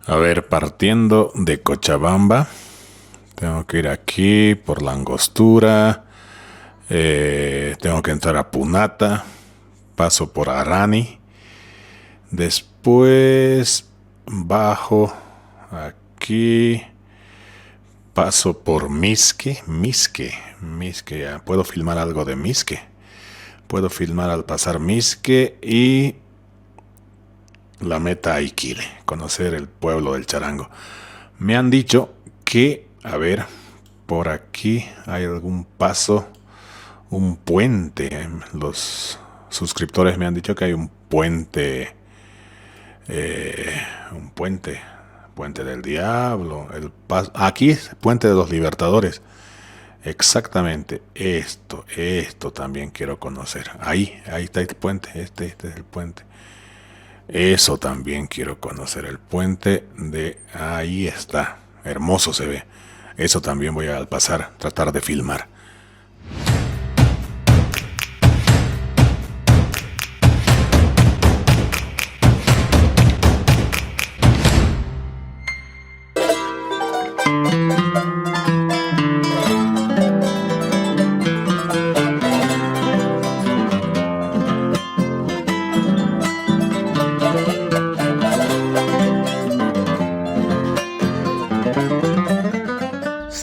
A ver, partiendo de Cochabamba, tengo que ir aquí por la Angostura, tengo que entrar a Punata, paso por Arani, después bajo aquí, paso por Misque, ya puedo filmar algo de Misque, puedo filmar al pasar Misque y la meta a Iquile, conocer el pueblo del charango. Me han dicho que, a ver, por aquí hay algún paso, un puente. Los suscriptores me han dicho que hay un puente, puente del diablo. Aquí es puente de los Libertadores. Exactamente, esto también quiero conocer. Ahí está el puente, este es el puente. Eso también quiero conocer, el puente de ahí está, hermoso se ve. Eso también voy a al pasar, tratar de filmar.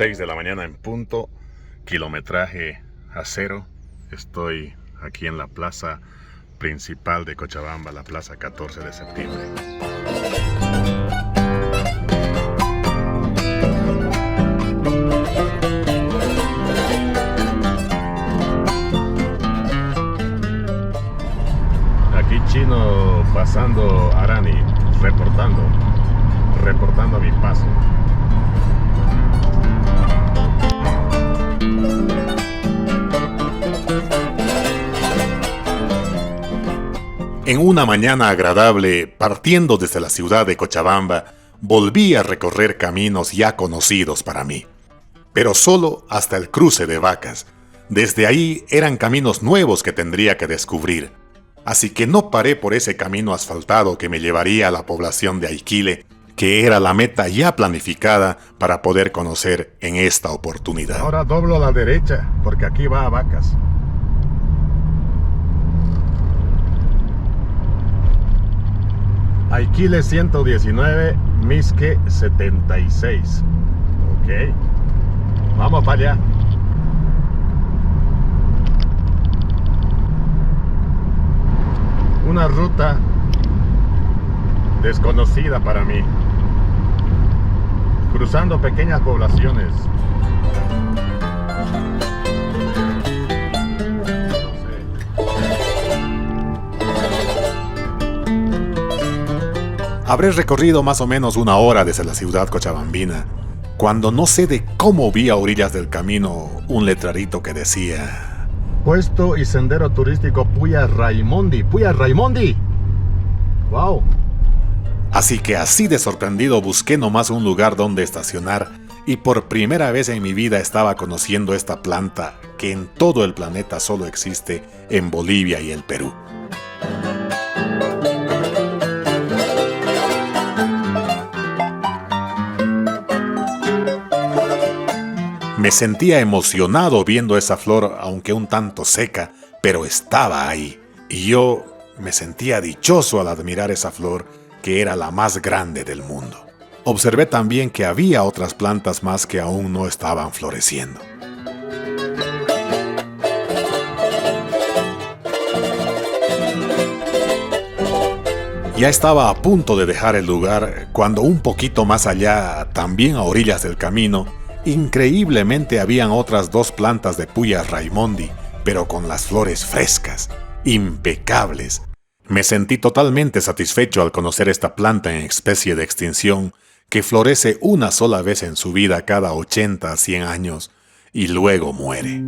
De la mañana en punto, kilometraje a cero. Estoy aquí en la plaza principal de Cochabamba, la plaza 14 de septiembre. Aquí Chino pasando Arani, reportando mi paso. En una mañana agradable, partiendo desde la ciudad de Cochabamba, volví a recorrer caminos ya conocidos para mí, pero solo hasta el cruce de Vacas. Desde ahí eran caminos nuevos que tendría que descubrir, así que no paré por ese camino asfaltado que me llevaría a la población de Iquile, que era la meta ya planificada para poder conocer en esta oportunidad. Ahora doblo a la derecha, porque aquí va a Vacas. Iquile 119, Misque 76. Ok, vamos para allá. Una ruta desconocida para mí, cruzando pequeñas poblaciones. Habré recorrido más o menos una hora desde la ciudad cochabambina, cuando no sé de cómo vi a orillas del camino un letrerito que decía: Puesto y sendero turístico Puya Raimondi. ¡Wow! Así que así de sorprendido busqué nomás un lugar donde estacionar y por primera vez en mi vida estaba conociendo esta planta que en todo el planeta solo existe en Bolivia y el Perú. Me sentía emocionado viendo esa flor, aunque un tanto seca, pero estaba ahí. Y yo me sentía dichoso al admirar esa flor, que era la más grande del mundo. Observé también que había otras plantas más que aún no estaban floreciendo. Ya estaba a punto de dejar el lugar cuando un poquito más allá, también a orillas del camino, increíblemente habían otras dos plantas de Puya Raimondi, pero con las flores frescas, impecables. Me sentí totalmente satisfecho al conocer esta planta en especie de extinción, que florece una sola vez en su vida cada 80 a 100 años, y luego muere.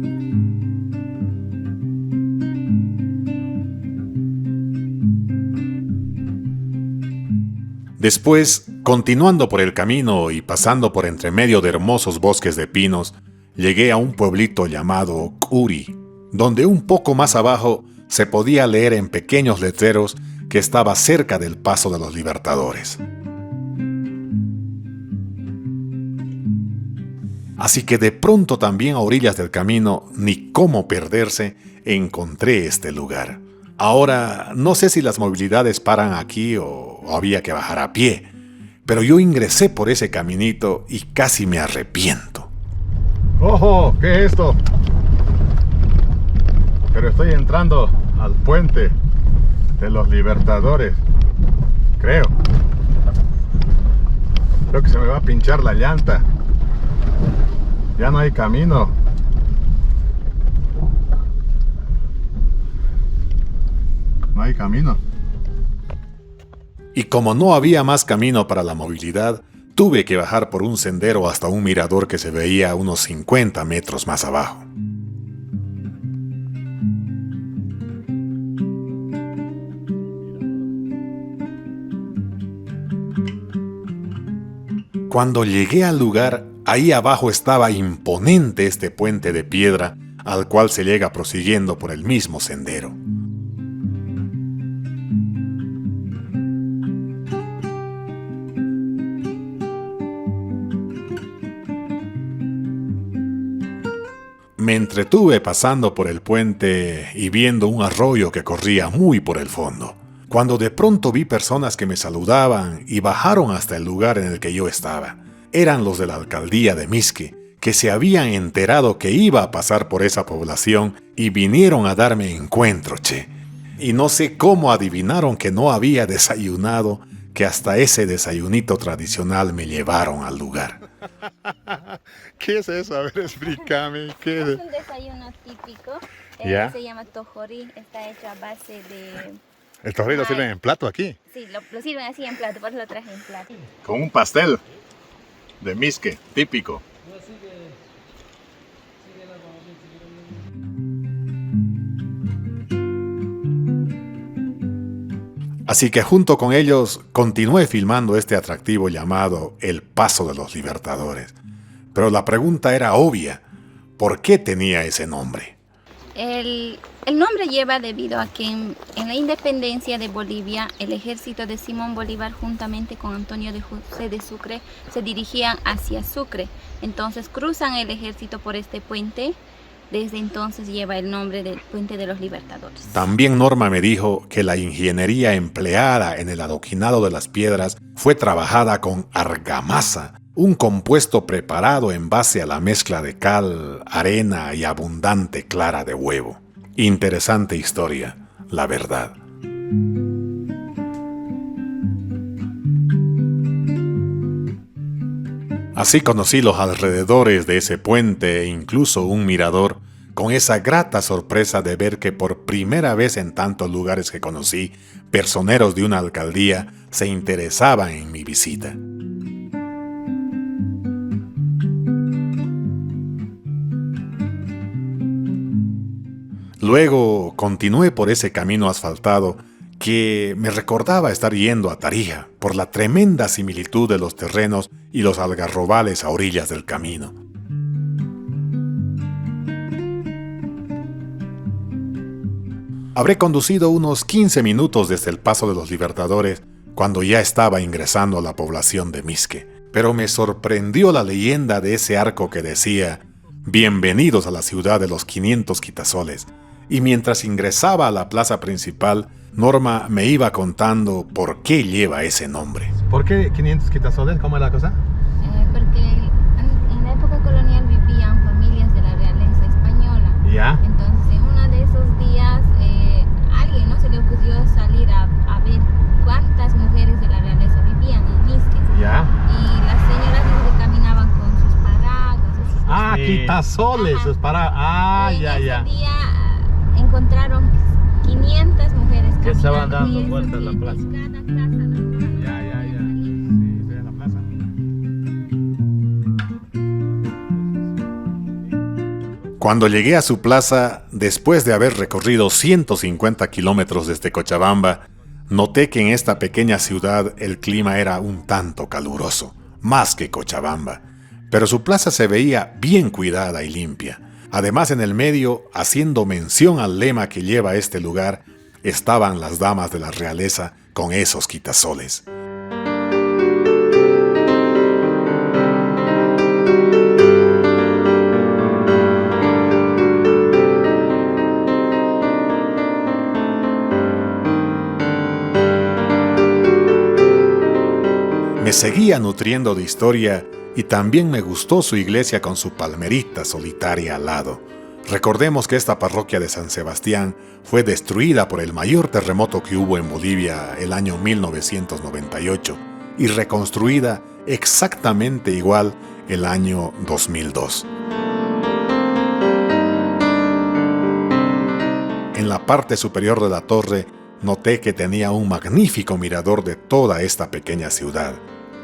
Después, continuando por el camino y pasando por entre medio de hermosos bosques de pinos, llegué a un pueblito llamado Curi, donde un poco más abajo se podía leer en pequeños letreros que estaba cerca del Paso de los Libertadores. Así que de pronto también a orillas del camino, ni cómo perderse, encontré este lugar. Ahora, no sé si las movilidades paran aquí o había que bajar a pie, pero yo ingresé por ese caminito y casi me arrepiento. ¡Ojo! ¿Qué es esto? Pero estoy entrando al puente de los Libertadores. Creo que se me va a pinchar la llanta. Ya no hay camino. No hay camino. Y como no había más camino para la movilidad, tuve que bajar por un sendero hasta un mirador que se veía a unos 50 metros más abajo. Cuando llegué al lugar, ahí abajo estaba imponente este puente de piedra al cual se llega prosiguiendo por el mismo sendero. Me entretuve pasando por el puente y viendo un arroyo que corría muy por el fondo, cuando de pronto vi personas que me saludaban y bajaron hasta el lugar en el que yo estaba. Eran los de la alcaldía de Mizque, que se habían enterado que iba a pasar por esa población y vinieron a darme encuentro, che. Y no sé cómo adivinaron que no había desayunado, que hasta ese desayunito tradicional me llevaron al lugar. ¿Qué es eso? A ver, explícame. ¿Qué Es un desayuno típico. ¿Ya? Se llama tojorí. Está hecho a base de... ¿El tojorí lo sirven en plato aquí? Sí, lo sirven así en plato, por eso lo traje en plato. Con un pastel de Mizque, típico. Así que junto con ellos continué filmando este atractivo llamado El Paso de los Libertadores. Pero la pregunta era obvia: ¿por qué tenía ese nombre? El nombre lleva debido a que en la independencia de Bolivia, el ejército de Simón Bolívar juntamente con Antonio de José de Sucre se dirigían hacia Sucre. Entonces cruzan el ejército por este puente. Desde entonces lleva el nombre del Puente de los Libertadores. También Norma me dijo que la ingeniería empleada en el adoquinado de las piedras fue trabajada con argamasa, un compuesto preparado en base a la mezcla de cal, arena y abundante clara de huevo. Interesante historia, la verdad. Así conocí los alrededores de ese puente e incluso un mirador, con esa grata sorpresa de ver que por primera vez en tantos lugares que conocí, personeros de una alcaldía se interesaban en mi visita. Luego continué por ese camino asfaltado que me recordaba estar yendo a Tarija por la tremenda similitud de los terrenos y los algarrobales a orillas del camino. Habré conducido unos 15 minutos desde el Paso de los Libertadores cuando ya estaba ingresando a la población de Mizque, pero me sorprendió la leyenda de ese arco que decía: «Bienvenidos a la ciudad de los 500 quitasoles», y mientras ingresaba a la plaza principal, Norma me iba contando por qué lleva ese nombre. ¿Por qué 500 quitasoles? ¿Cómo es la cosa? Porque en la época colonial vivían familias de la realeza española. ¿Ya? Entonces, en uno de esos días, alguien no se le ocurrió salir a ver cuántas mujeres de la realeza vivían en Mizque. ¿Ya? Y las señoras que caminaban con sus paraguas. Sus Ah, quitasoles. Ajá. Es para... Ah, y en ya, ese ya. día encontraron 500 mujeres Que estaban caminando, dando y eso vueltas en la sí, plaza. cada casa las- Ya, ya, ya. Sí, estoy en la plaza. Cuando llegué a su plaza, después de haber recorrido 150 kilómetros desde Cochabamba, noté que en esta pequeña ciudad el clima era un tanto caluroso, más que Cochabamba, pero su plaza se veía bien cuidada y limpia. Además, en el medio, haciendo mención al lema que lleva este lugar, estaban las damas de la realeza con esos quitasoles. Me seguía nutriendo de historia y también me gustó su iglesia con su palmerita solitaria al lado. Recordemos que esta parroquia de San Sebastián fue destruida por el mayor terremoto que hubo en Bolivia el año 1998 y reconstruida exactamente igual el año 2002. En la parte superior de la torre noté que tenía un magnífico mirador de toda esta pequeña ciudad.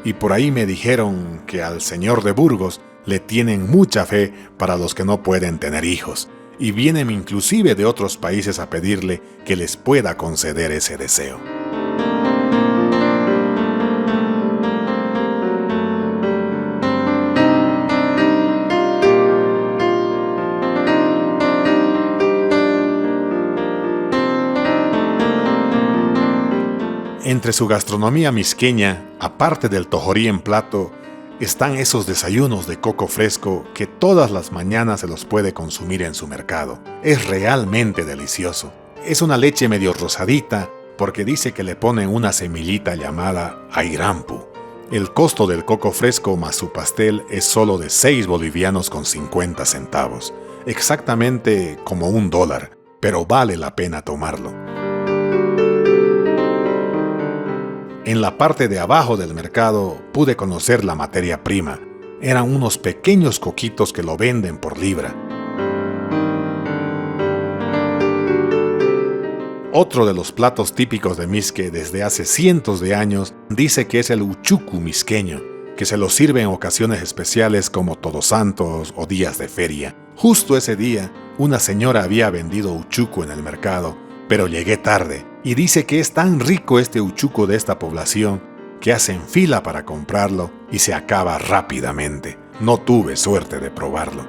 Y por ahí me dijeron que al señor de Burgos le tienen mucha fe para los que no pueden tener hijos, y vienen inclusive de otros países a pedirle que les pueda conceder ese deseo. Entre su gastronomía misqueña, aparte del tojorí en plato, están esos desayunos de coco fresco que todas las mañanas se los puede consumir en su mercado. Es realmente delicioso. Es una leche medio rosadita porque dice que le ponen una semillita llamada airampu. El costo del coco fresco más su pastel es solo de 6 bolivianos con 50 centavos. Exactamente como $1, pero vale la pena tomarlo. En la parte de abajo del mercado pude conocer la materia prima. Eran unos pequeños coquitos que lo venden por libra. Otro de los platos típicos de Misque desde hace cientos de años dice que es el uchucu misqueño, que se lo sirve en ocasiones especiales como Todos Santos o días de feria. Justo ese día, una señora había vendido uchucu en el mercado, pero llegué tarde. Y dice que es tan rico este uchuco de esta población que hacen fila para comprarlo y se acaba rápidamente. No tuve suerte de probarlo.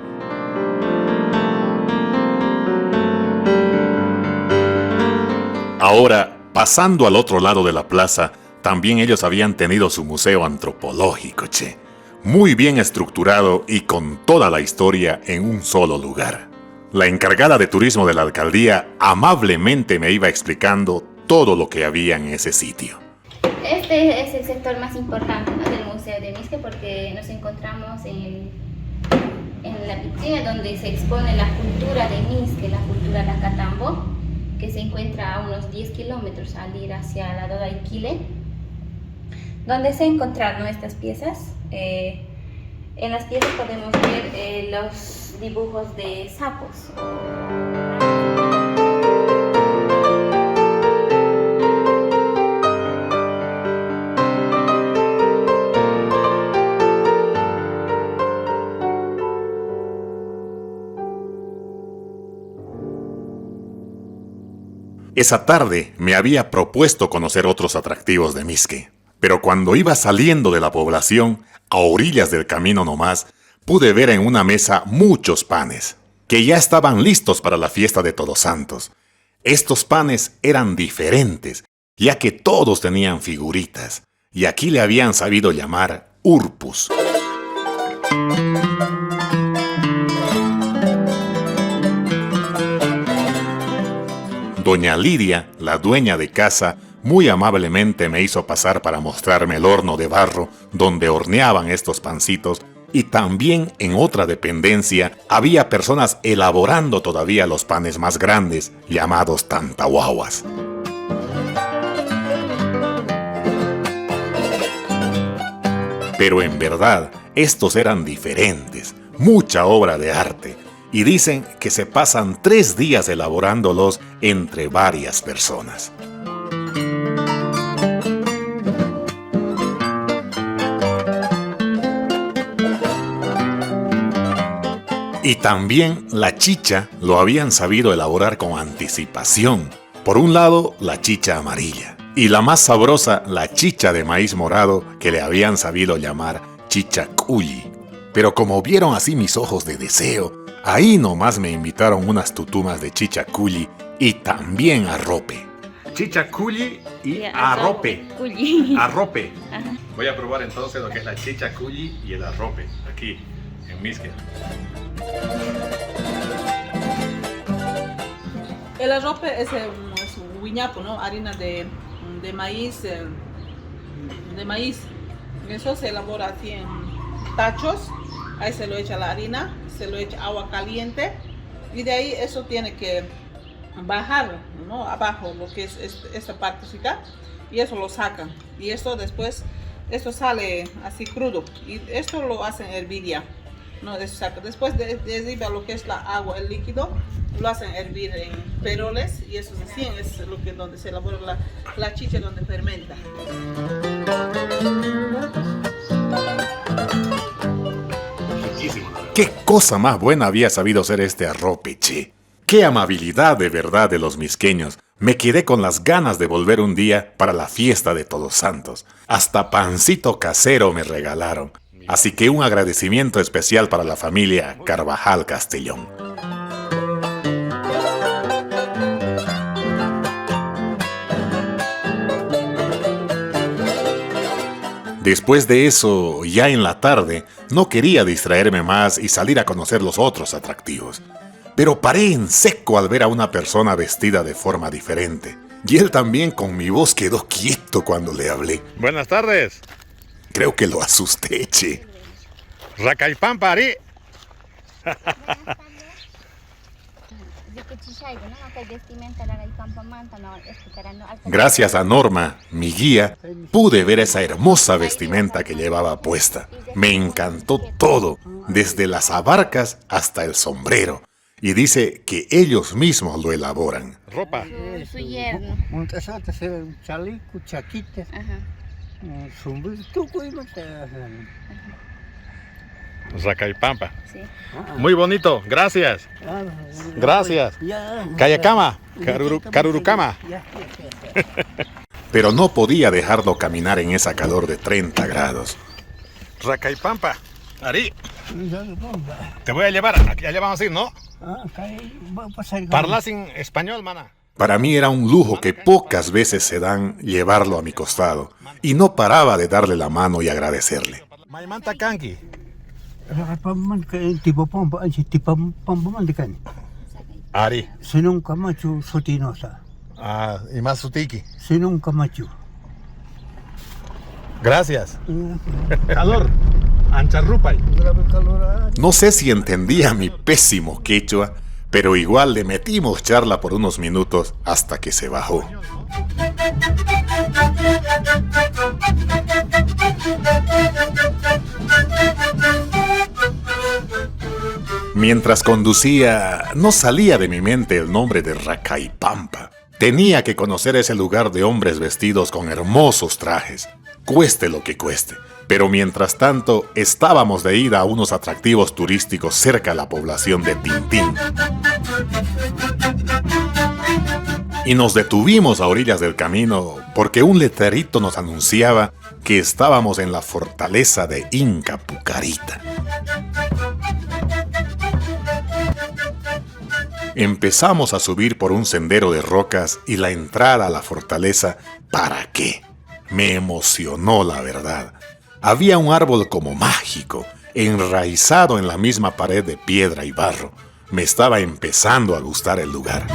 Ahora, pasando al otro lado de la plaza, también ellos habían tenido su museo antropológico, che. Muy bien estructurado y con toda la historia en un solo lugar. La encargada de turismo de la alcaldía amablemente me iba explicando todo lo que había en ese sitio. Este es el sector más importante, ¿no?, del Museo de Misque, porque nos encontramos en la vitrina donde se expone la cultura de Misque, la cultura Lacatambo, que se encuentra a unos 10 kilómetros al ir hacia la Doda Iquile, donde se encontraron estas piezas. En las piezas podemos ver los dibujos de sapos. Esa tarde me había propuesto conocer otros atractivos de Misque, pero cuando iba saliendo de la población, a orillas del camino nomás, pude ver en una mesa muchos panes, que ya estaban listos para la fiesta de Todos Santos. Estos panes eran diferentes, ya que todos tenían figuritas, y aquí le habían sabido llamar urpus. Doña Lidia, la dueña de casa, muy amablemente me hizo pasar para mostrarme el horno de barro donde horneaban estos pancitos, y también en otra dependencia había personas elaborando todavía los panes más grandes, llamados tantahuahuas. Pero en verdad, estos eran diferentes, mucha obra de arte, y dicen que se pasan 3 días elaborándolos entre varias personas. Y también la chicha lo habían sabido elaborar con anticipación. Por un lado, la chicha amarilla, y la más sabrosa, la chicha de maíz morado, que le habían sabido llamar chicha culli. Pero como vieron así mis ojos de deseo, ahí nomás me invitaron unas tutumas de chicha culli y también arrope. Chicha culli y arrope. Arrope. Voy a probar entonces lo que es la chicha culli y el arrope, aquí en Misque. El arrope es un guiñapo, ¿no? Harina de maíz, Eso se elabora así en tachos. Ahí se lo echa la harina, se lo echa agua caliente y de ahí eso tiene que bajar, ¿no? Abajo, lo que es esta partecita, y eso lo sacan. Y esto después, esto sale así crudo y esto lo hacen hervir ya. No, eso saca. Después de arriba lo que es la agua, el líquido, lo hacen hervir en peroles y eso es así, es lo que donde se elabora la chicha, donde fermenta. ¡Qué cosa más buena había sabido ser este arrope, che! ¡Qué amabilidad de verdad de los misqueños! Me quedé con las ganas de volver un día para la fiesta de Todos Santos. Hasta pancito casero me regalaron. Así que un agradecimiento especial para la familia Carvajal Castellón. Después de eso, ya en la tarde, no quería distraerme más y salir a conocer los otros atractivos. Pero paré en seco al ver a una persona vestida de forma diferente. Y él también con mi voz quedó quieto cuando le hablé. Buenas tardes. Creo que lo asusté, che. Racaipampa, Ari. Gracias a Norma, mi guía, pude ver esa hermosa vestimenta que llevaba puesta. Me encantó todo, desde las abarcas hasta el sombrero. Y dice que ellos mismos lo elaboran. Ropa. Su yerno. Un chaleco, chaquita, sombrero, Racaipampa. Sí. Muy bonito, gracias. Gracias. Kayakama, Karurucama. Pero no podía dejarlo caminar en esa calor de 30 grados. Racaipampa, Ari. Te voy a llevar, allá vamos a ir, ¿no? Parlas en español, mana. Para mí era un lujo que pocas veces se dan llevarlo a mi costado. Y no paraba de darle la mano y agradecerle. Maimanta Kanki. Ari. Senung Camacho Sotinosa. Y más sutiki. Senung Camacho. Gracias. Calor. Ancharrupay. No sé si entendía mi pésimo quechua, pero igual le metimos charla por unos minutos hasta que se bajó. Mientras conducía, no salía de mi mente el nombre de Racaipampa. Tenía que conocer ese lugar de hombres vestidos con hermosos trajes, cueste lo que cueste. Pero mientras tanto, estábamos de ida a unos atractivos turísticos cerca de la población de Tintín. Y nos detuvimos a orillas del camino porque un letrerito nos anunciaba que estábamos en la fortaleza de Inca Pucarita. Empezamos a subir por un sendero de rocas y la entrada a la fortaleza, ¿para qué? Me emocionó, la verdad. Había un árbol como mágico, enraizado en la misma pared de piedra y barro. Me estaba empezando a gustar el lugar.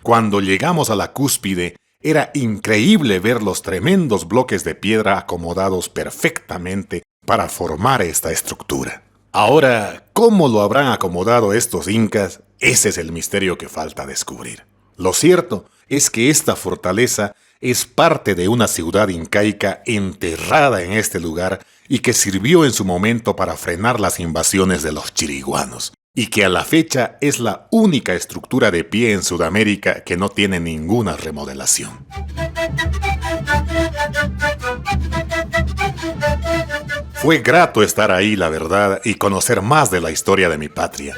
Cuando llegamos a la cúspide, era increíble ver los tremendos bloques de piedra acomodados perfectamente para formar esta estructura. Ahora, ¿cómo lo habrán acomodado estos incas? Ese es el misterio que falta descubrir. Lo cierto es que esta fortaleza es parte de una ciudad incaica enterrada en este lugar y que sirvió en su momento para frenar las invasiones de los chiriguanos, y que a la fecha es la única estructura de pie en Sudamérica que no tiene ninguna remodelación. Fue grato estar ahí, la verdad, y conocer más de la historia de mi patria.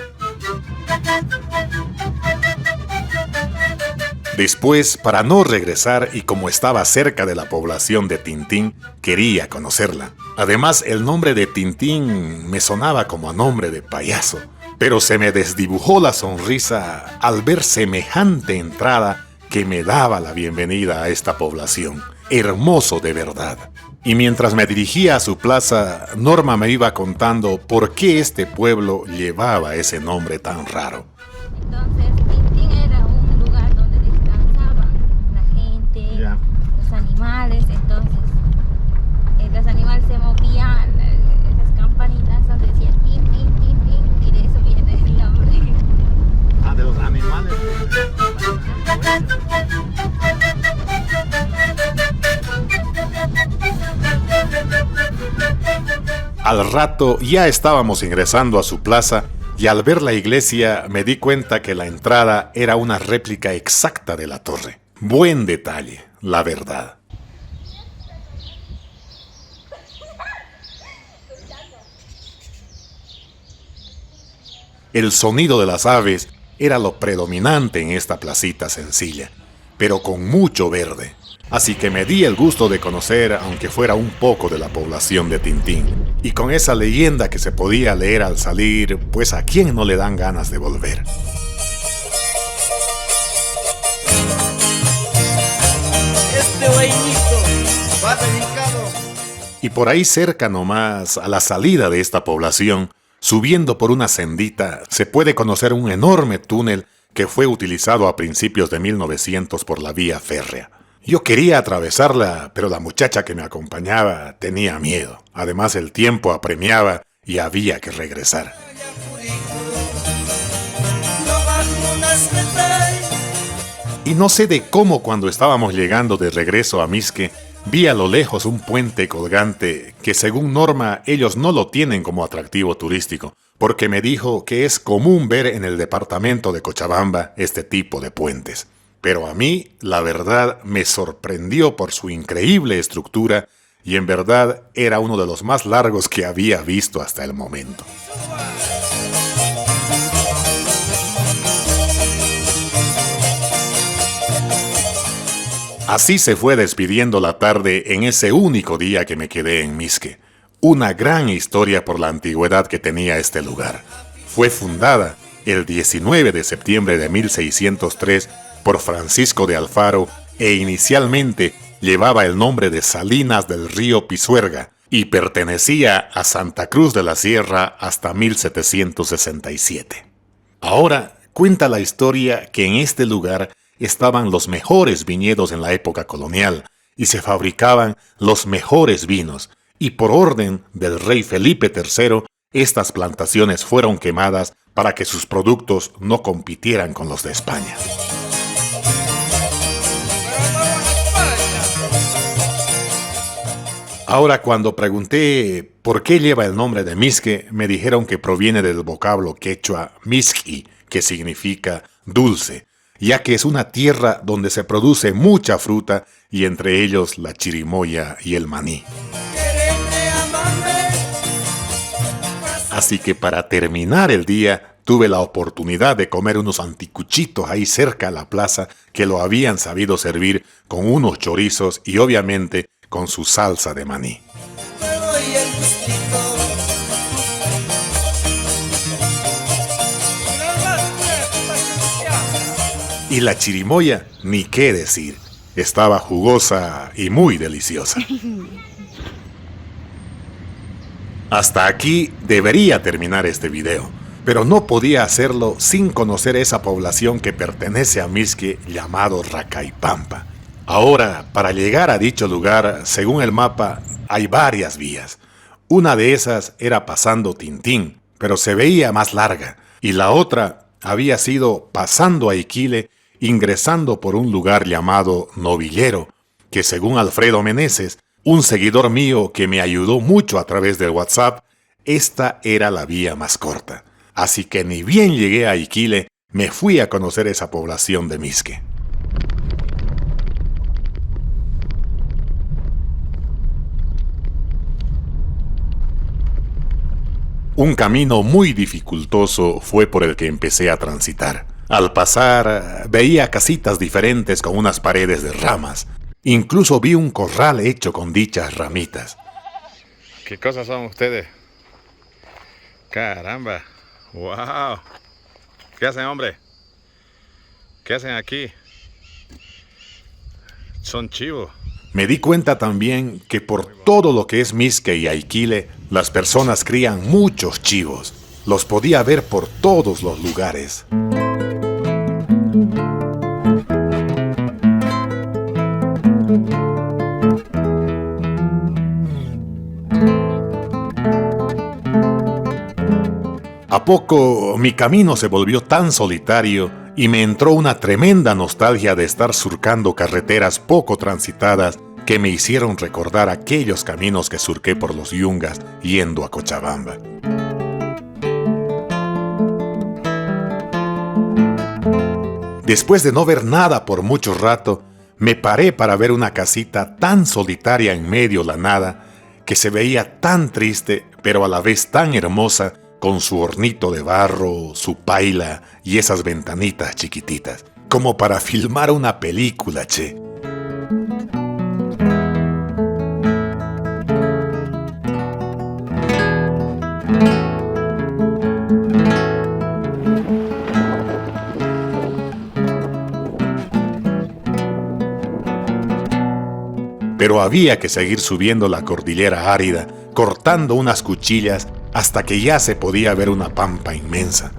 Después, para no regresar y como estaba cerca de la población de Tintín, quería conocerla. Además, el nombre de Tintín me sonaba como a nombre de payaso, pero se me desdibujó la sonrisa al ver semejante entrada que me daba la bienvenida a esta población. Hermoso de verdad. Y mientras me dirigía a su plaza, Norma me iba contando por qué este pueblo llevaba ese nombre tan raro. Entonces, Tintín era un lugar donde descansaban la gente, animales, entonces los animales se movían, esas campanitas donde decía pim, pim, pim, pim, y de eso viene el nombre. Ah, de los animales. Al rato ya estábamos ingresando a su plaza y al ver la iglesia me di cuenta que la entrada era una réplica exacta de la torre. Buen detalle, la verdad. El sonido de las aves era lo predominante en esta placita sencilla, pero con mucho verde. Así que me di el gusto de conocer, aunque fuera un poco, de la población de Tintín. Y con esa leyenda que se podía leer al salir, pues a quién no le dan ganas de volver. Este vainito va dedicado. Y por ahí cerca nomás, a la salida de esta población, subiendo por una sendita, se puede conocer un enorme túnel que fue utilizado a principios de 1900 por la vía férrea. Yo quería atravesarla, pero la muchacha que me acompañaba tenía miedo. Además, el tiempo apremiaba y había que regresar. Y no sé de cómo cuando estábamos llegando de regreso a Mixque, vi a lo lejos un puente colgante que según Norma ellos no lo tienen como atractivo turístico, porque me dijo que es común ver en el departamento de Cochabamba este tipo de puentes. Pero a mí, la verdad, me sorprendió por su increíble estructura y en verdad era uno de los más largos que había visto hasta el momento. Así se fue despidiendo la tarde en ese único día que me quedé en Mixque. Una gran historia por la antigüedad que tenía este lugar. Fue fundada el 19 de septiembre de 1603 por Francisco de Alfaro e inicialmente llevaba el nombre de Salinas del Río Pisuerga y pertenecía a Santa Cruz de la Sierra hasta 1767. Ahora cuenta la historia que en este lugar estaban los mejores viñedos en la época colonial y se fabricaban los mejores vinos, y por orden del rey Felipe III, estas plantaciones fueron quemadas para que sus productos no compitieran con los de España. Ahora, cuando pregunté por qué lleva el nombre de Mixque, me dijeron que proviene del vocablo quechua misqui, que significa dulce, ya que es una tierra donde se produce mucha fruta y entre ellos la chirimoya y el maní. Así que para terminar el día, tuve la oportunidad de comer unos anticuchitos ahí cerca a la plaza que lo habían sabido servir con unos chorizos y obviamente con su salsa de maní. Y la chirimoya, ni qué decir, estaba jugosa y muy deliciosa. Hasta aquí debería terminar este video, pero no podía hacerlo sin conocer esa población que pertenece a Mixque llamado Racaipampa. Ahora, para llegar a dicho lugar, según el mapa, hay varias vías. Una de esas era pasando Tintín, pero se veía más larga, y la otra había sido pasando a Iquile, ingresando por un lugar llamado Novillero, que según Alfredo Meneses, un seguidor mío que me ayudó mucho a través del WhatsApp, esta era la vía más corta. Así que ni bien llegué a Iquile, me fui a conocer esa población de Mixque. Un camino muy dificultoso fue por el que empecé a transitar. Al pasar, veía casitas diferentes con unas paredes de ramas. Incluso vi un corral hecho con dichas ramitas. ¿Qué cosas son ustedes? Caramba. Wow. ¿Qué hacen, hombre? ¿Qué hacen aquí? Son chivos. Me di cuenta también que por todo lo que es Mixque y Iquile, las personas crían muchos chivos. Los podía ver por todos los lugares. A poco mi camino se volvió tan solitario y me entró una tremenda nostalgia de estar surcando carreteras poco transitadas que me hicieron recordar aquellos caminos que surqué por los Yungas yendo a Cochabamba. Después de no ver nada por mucho rato, me paré para ver una casita tan solitaria en medio de la nada, que se veía tan triste, pero a la vez tan hermosa, con su hornito de barro, su paila y esas ventanitas chiquititas, como para filmar una película, che. Pero había que seguir subiendo la cordillera árida, cortando unas cuchillas hasta que ya se podía ver una pampa inmensa.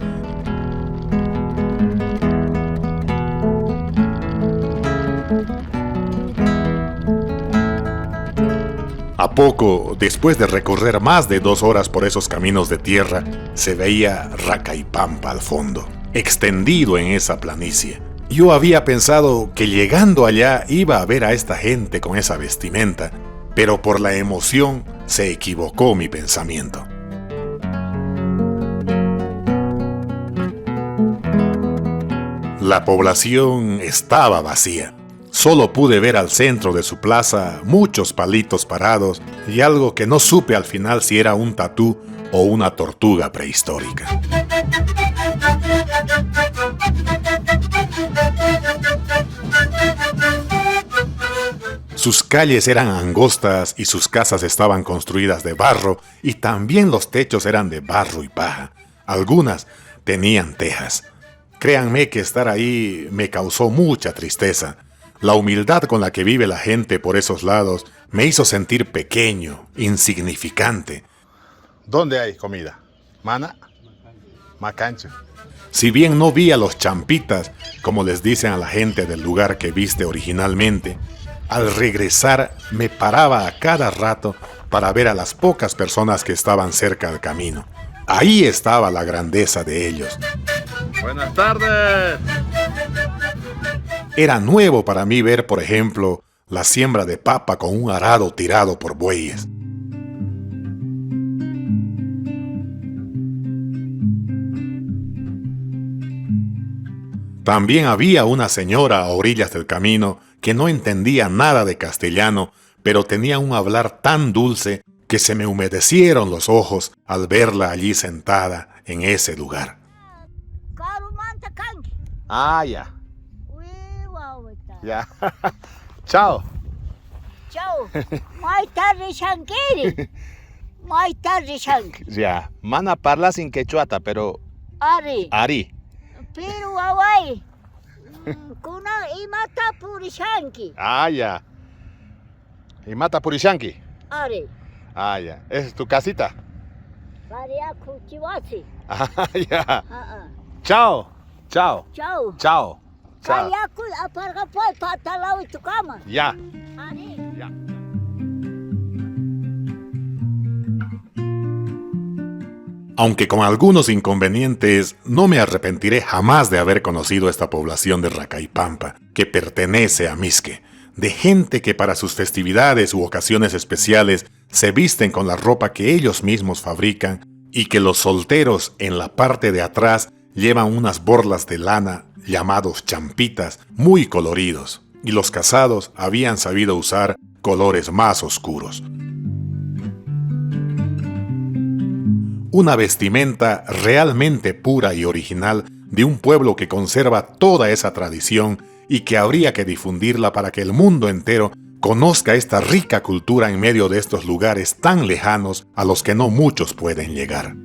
A poco, después de recorrer más de 2 horas por esos caminos de tierra, se veía Racaipampa al fondo, extendido en esa planicie. Yo había pensado que llegando allá iba a ver a esta gente con esa vestimenta, pero por la emoción se equivocó mi pensamiento. La población estaba vacía. Solo pude ver al centro de su plaza muchos palitos parados y algo que no supe al final si era un tatú o una tortuga prehistórica. Sus calles eran angostas y sus casas estaban construidas de barro y también los techos eran de barro y paja. Algunas tenían tejas. Créanme que estar ahí me causó mucha tristeza. La humildad con la que vive la gente por esos lados me hizo sentir pequeño, insignificante. ¿Dónde hay comida? ¿Mana? Macancho. Si bien no vi a los champitas, como les dicen a la gente del lugar que viste originalmente, al regresar me paraba a cada rato para ver a las pocas personas que estaban cerca del camino. Ahí estaba la grandeza de ellos. Buenas tardes. Era nuevo para mí ver, por ejemplo, la siembra de papa con un arado tirado por bueyes. También había una señora a orillas del camino que no entendía nada de castellano, pero tenía un hablar tan dulce que se me humedecieron los ojos al verla allí sentada en ese lugar. Ah, ya. Ya. Chao. Chao. Mais tarde Shankiri. Mais tarde Shankiri. Ya. Mana parlas en quechuata, pero Ari. Ari. Pero awai. Kuna imata purishanki. Ah, ya. ¿Y mata purishanki? Ari. Ah, ya. ¿Esa es tu casita? Varia kuchiwasi. Ah, ya. Chao. Chao. Chao. Chao. Chao. Kayaku aparga poi patalau itu kama. Ya. Ari. Ya. Aunque con algunos inconvenientes, no me arrepentiré jamás de haber conocido esta población de Racaipampa, que pertenece a Mizque, de gente que para sus festividades u ocasiones especiales se visten con la ropa que ellos mismos fabrican y que los solteros en la parte de atrás llevan unas borlas de lana llamados champitas muy coloridos, y los casados habían sabido usar colores más oscuros. Una vestimenta realmente pura y original de un pueblo que conserva toda esa tradición y que habría que difundirla para que el mundo entero conozca esta rica cultura en medio de estos lugares tan lejanos a los que no muchos pueden llegar.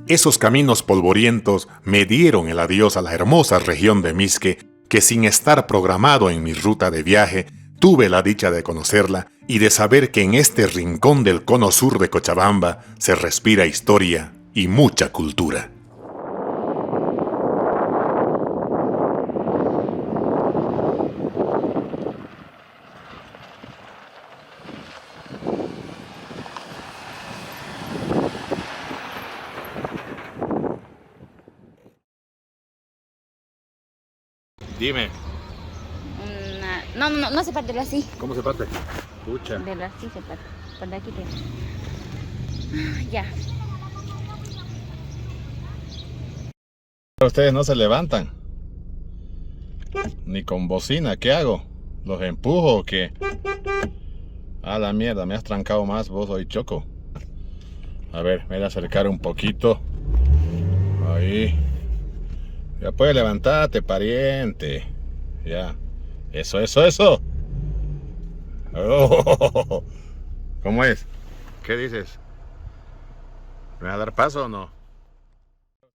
Esos caminos polvorientos me dieron el adiós a la hermosa región de Mizque, que sin estar programado en mi ruta de viaje, tuve la dicha de conocerla y de saber que en este rincón del cono sur de Cochabamba se respira historia y mucha cultura. Dime. No se parte así. ¿Cómo se parte? Pucha. De así se parte. Por de aquí ya. Ustedes no se levantan. Ni con bocina. ¿Qué hago? ¿Los empujo o qué? A la mierda, me has trancado más vos hoy, Choco. A ver, me voy a acercar un poquito. Ahí. Ya puedes levantarte, pariente. Ya. Eso. Oh. ¿Cómo es? ¿Qué dices? ¿Me vas a dar paso o no?